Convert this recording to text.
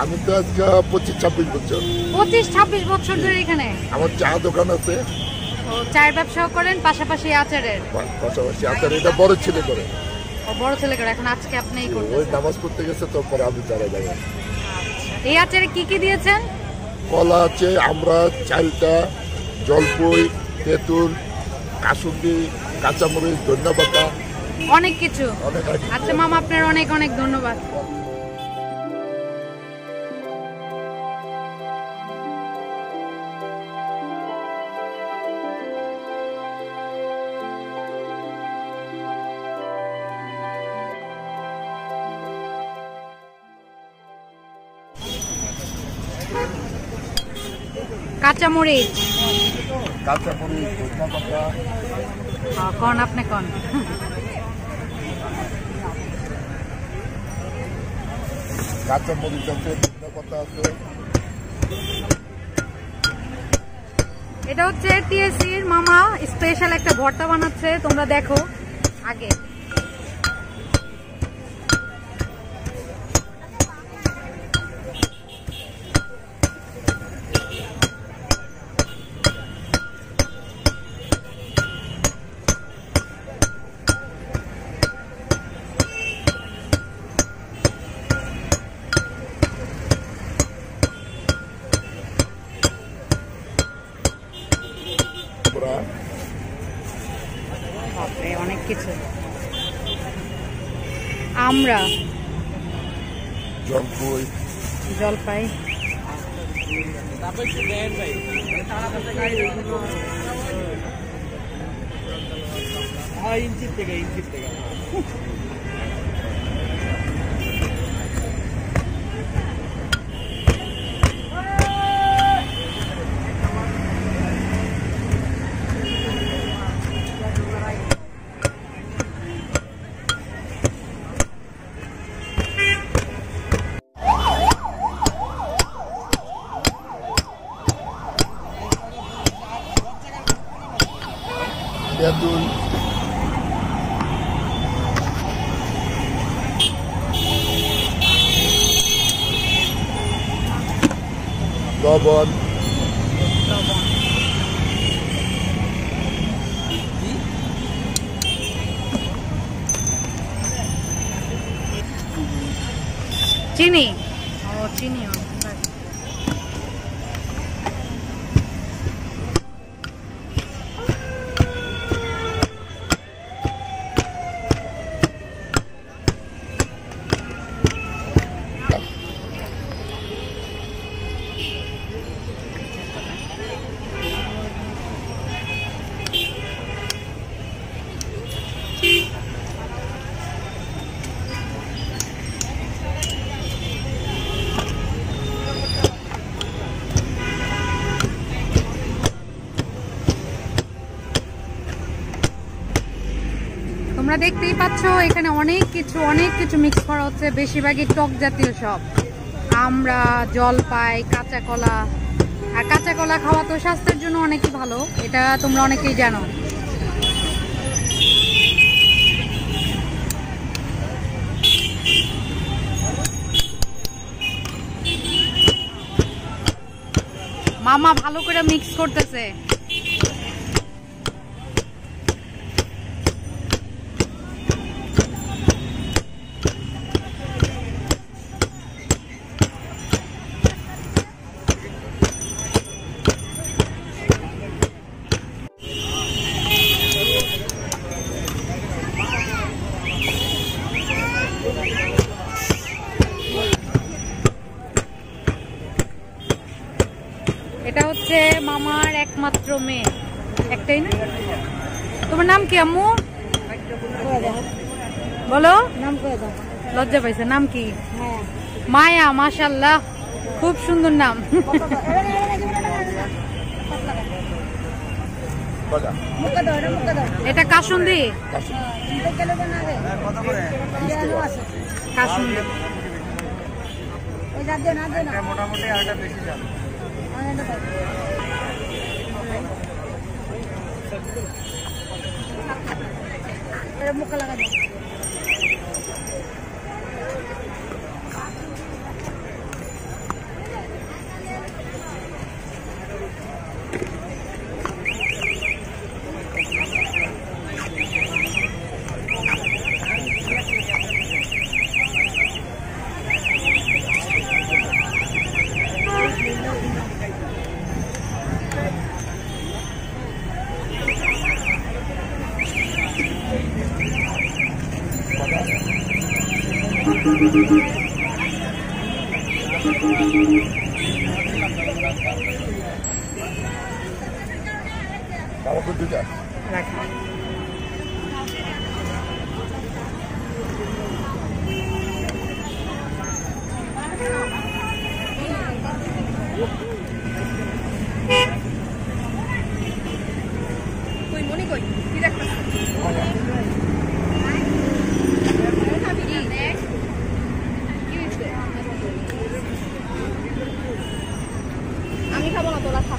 আমি তো আজকে 25-26 বছর। 25-26 বছর ধরে এখানে? আমার চা দোকান আছে। ও, চায়ের ব্যবসাও করেন পাশাপাশি আচারের? পাশাপাশি আচার, এটা বড় ছেলে করে। ও, বড় ছেলে করে। এখন আজকে আপনিই করতেছেন? ওই নামাজ পড়তে গেছে, তারপরে আমি চারা দেবো। এই আচারে কি কি দিয়েছেন? কলা আছে, আমরা চালটা, জলপাই, তেঁতুল, কাসুন্দি, কাঁচামরিচ, ধন্যবাদ, অনেক কিছু। আচ্ছা মামা, আপনার অনেক অনেক ধন্যবাদ। কাঁচামরিচ, কন আপনি কন। কাঁচামরিচ আছে, ধন্যবাদ আছে। এটা হচ্ছে টিএসসির মামা স্পেশাল একটা ভর্তা বানাচ্ছে, তোমরা দেখো আগে। অনেক কিছু। আমরা জলপাই, তেঁতুল, লবণ, চিনি। ও, চিনি। তোমরা দেখতেই পাচ্ছ এখানে অনেক কিছু মিক্স করা হচ্ছে, বেশিরভাগই টক জাতীয় সব। আমরা, জলপাই, কাঁচা কলা। আর কাঁচা কলা খাওয়া তো স্বাস্থ্যের জন্য অনেকই ভালো, এটা তোমরা অনেকেই জানো। মামা ভালো করে মিক্স করতেছে। এটা হচ্ছে মামার একমাত্র মেয়ে, একটাই না? তোমার নাম কি আম্মু? বলো নাম। লজ্জা পাইছে। নাম কি? মায়া। মাশাআল্লাহ, খুব সুন্দর নাম। এটা কাসুন্দি। কাসুন্দি মোটামুটি আরেকটা বেশি যাবে। মুখে লাগা দাও। আমি খাবো না, তোরা খা।